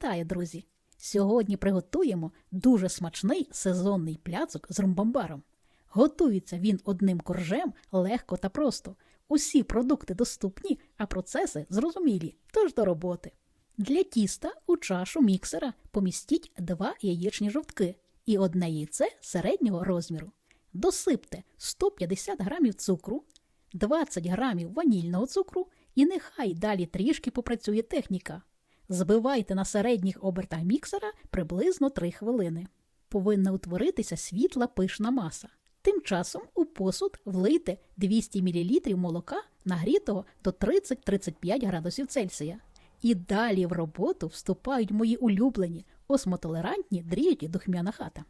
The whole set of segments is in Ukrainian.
Вітаю, друзі! Сьогодні приготуємо дуже смачний сезонний пляцок з румбамбаром. Готується він одним коржем легко та просто. Усі продукти доступні, а процеси зрозумілі, тож до роботи. Для тіста у чашу міксера помістіть 2 яєчні жовтки і 1 яйце середнього розміру. Досипте 150 г цукру, 20 г ванільного цукру і нехай далі трішки попрацює техніка. Збивайте на середніх обертах міксера приблизно 3 хвилини. Повинна утворитися світла пишна маса. Тим часом у посуд влийте 200 мл молока, нагрітого до 30-35 градусів Цельсія. І далі в роботу вступають мої улюблені, осмотолерантні дріжджі духмяна хата.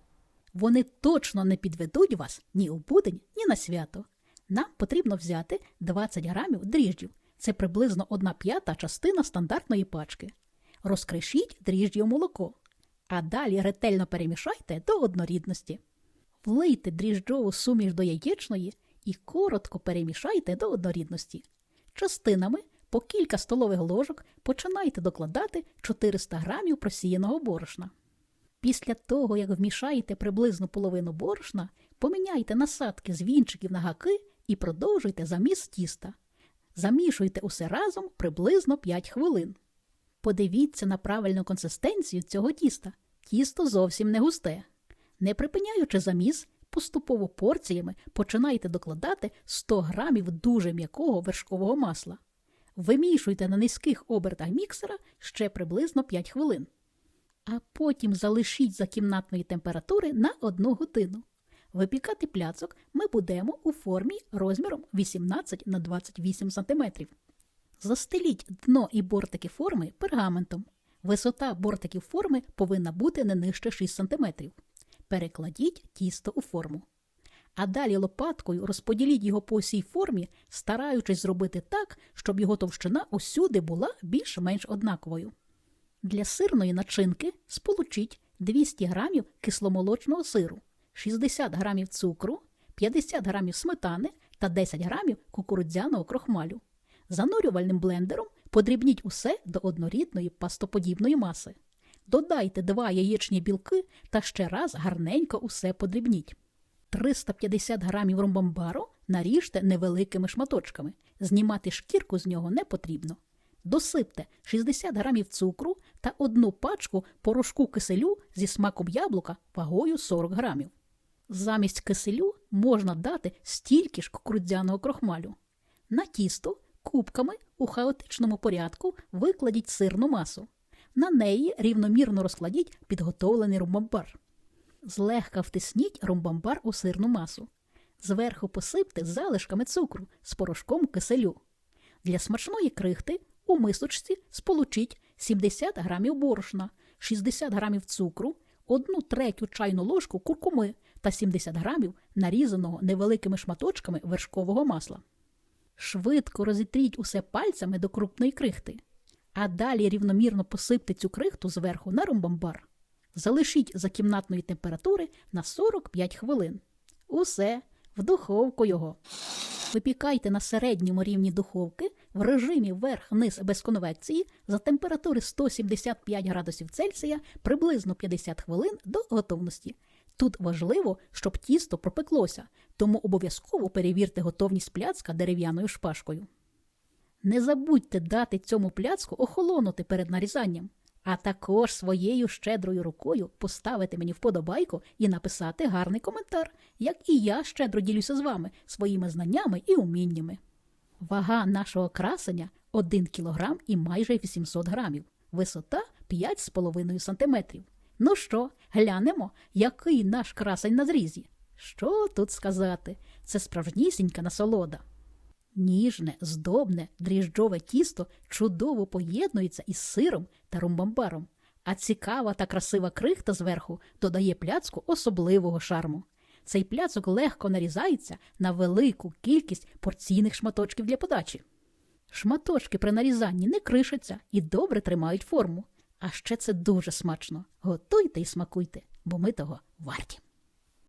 Вони точно не підведуть вас ні у будень, ні на свято. Нам потрібно взяти 20 грамів дріжджів. Це приблизно 1/5 частина стандартної пачки. Розкришіть дріжджі у молоко, а далі ретельно перемішайте до однорідності. Влийте дріжджову суміш до яєчної і коротко перемішайте до однорідності. Частинами по кілька столових ложок починайте докладати 400 грамів просіяного борошна. Після того, як вмішаєте приблизно половину борошна, поміняйте насадки з вінчиків на гаки і продовжуйте заміс тіста. Замішуйте усе разом приблизно 5 хвилин. Подивіться на правильну консистенцію цього тіста. Тісто зовсім не густе. Не припиняючи заміс, поступово порціями починайте докладати 100 грамів дуже м'якого вершкового масла. Вимішуйте на низьких обертах міксера ще приблизно 5 хвилин. А потім залишіть за кімнатної температури на 1 годину. Випікати пляцок ми будемо у формі розміром 18 на 28 см. Застеліть дно і бортики форми пергаментом. Висота бортиків форми повинна бути не нижче 6 см. Перекладіть тісто у форму. А далі лопаткою розподіліть його по усій формі, стараючись зробити так, щоб його товщина усюди була більш-менш однаковою. Для сирної начинки сполучіть 200 грамів кисломолочного сиру, 60 грамів цукру, 50 грамів сметани та 10 грамів кукурудзяного крохмалю. Занурювальним блендером подрібніть усе до однорідної пастоподібної маси. Додайте 2 яєчні білки та ще раз гарненько усе подрібніть. 350 грамів румбамбару наріжте невеликими шматочками. Знімати шкірку з нього не потрібно. Досипте 60 грамів цукру та 1 пачку порошку киселю зі смаком яблука вагою 40 грамів. Замість киселю можна дати стільки ж кукурудзяного крохмалю. На тісто кубками у хаотичному порядку викладіть сирну масу. На неї рівномірно розкладіть підготовлений румбамбар. Злегка втисніть румбамбар у сирну масу. Зверху посипте залишками цукру з порошком киселю. Для смачної крихти у мисочці сполучіть 70 грамів борошна, 60 грамів цукру, 1/3 чайну ложку куркуми та 70 грамів нарізаного невеликими шматочками вершкового масла. Швидко розітріть усе пальцями до крупної крихти. А далі рівномірно посипте цю крихту зверху на румбамбар. Залишіть за кімнатної температури на 45 хвилин. Усе, в духовку його. Випікайте на середньому рівні духовки в режимі вверх-низ без конвекції за температури 175 градусів Цельсія приблизно 50 хвилин до готовності. Тут важливо, щоб тісто пропеклося, тому обов'язково перевірте готовність пляцка дерев'яною шпажкою. Не забудьте дати цьому пляцку охолонути перед нарізанням, а також своєю щедрою рукою поставити мені вподобайку і написати гарний коментар, як і я щедро ділюся з вами своїми знаннями і уміннями. Вага нашого красення 1 кг і майже 800 грамів, висота 5,5 см. Ну що, глянемо, який наш красень на зрізі? Що тут сказати? Це справжнісінька насолода. Ніжне, здобне, дріжджове тісто чудово поєднується із сиром та румбамбаром, а цікава та красива крихта зверху додає пляцку особливого шарму. Цей пляцок легко нарізається на велику кількість порційних шматочків для подачі. Шматочки при нарізанні не кришаться і добре тримають форму. А ще це дуже смачно. Готуйте і смакуйте, бо ми того варті.